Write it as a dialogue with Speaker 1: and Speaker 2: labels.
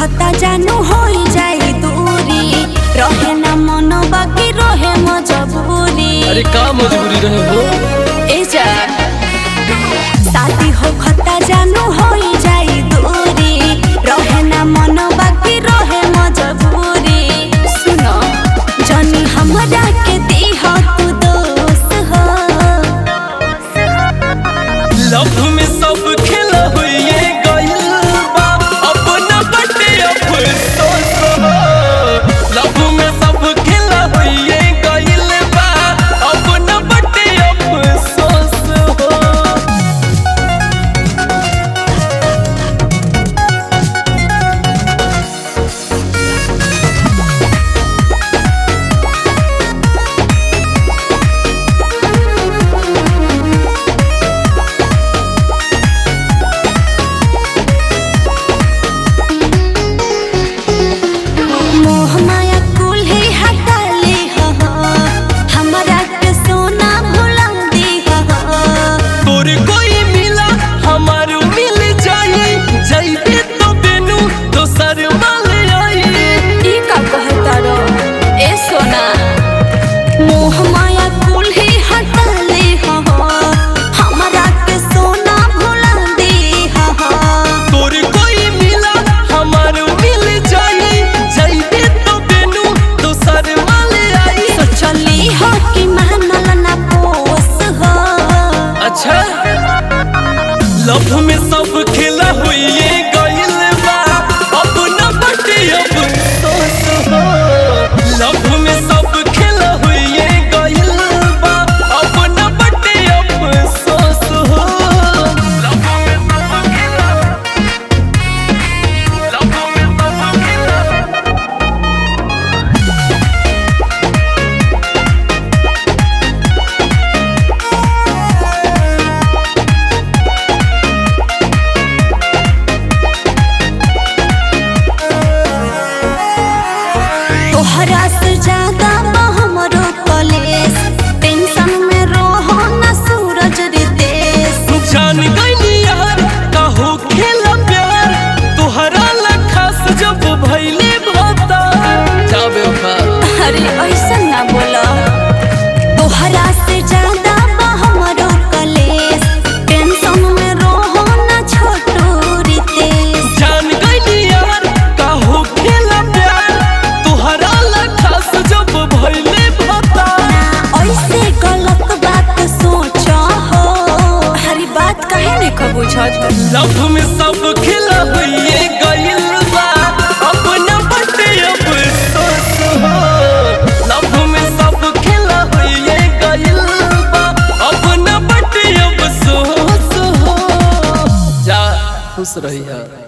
Speaker 1: खता जानू हो जाए दूरी, रहे ना मन बाकी रहे मजबूरी।
Speaker 2: अरे का मजबूरी रहे हो?
Speaker 1: ए जा शादी हो खता जानू हो जाए दूरी, रहे ना मन बाकी रहे मजबूरी। सुनो जनी हमरा के दी हो तू दोस्त हो।
Speaker 2: लव में सब खेला हुए गइल बा, अपना बटे अफसोस हो। लव में सब खेला हुए गइल बा, अपना बटे अफसोस हो। लव में सब खेला हुए गइल बा, अपना बटे अफसोस हो। लव में सब खेला हुए गइल बा, अपना बटे अफसोस हो। लव में सब खेला, लव में सब खेला।
Speaker 1: तोहरा से ज्यादा हमरो कलेस, टेंशन में रहो ना सूरज रितेश।
Speaker 2: जान गइनी यार काहो खेला प्यार, तोहरा ला खास जब भइले भता। जाबे बा
Speaker 1: अरे ऐसा ना बोला, तोहरा से ज्यादा हमरो कलेस, टेंशन में रहो ना छोटू रितेश।
Speaker 2: जान गइनी यार काहो खेला प्यार, तोहरा ला खास जब भइले भता।
Speaker 1: ऐसे गलत बात सोचा हो, हरी बात कहे नहीं को बुझत।
Speaker 2: लव में सब खेला हुए गइल बा, अपना बटे अफसोस हो। लव में सब खेला हुए गइल बा, अपना बटे अफसोस हो। जा खुश रही है।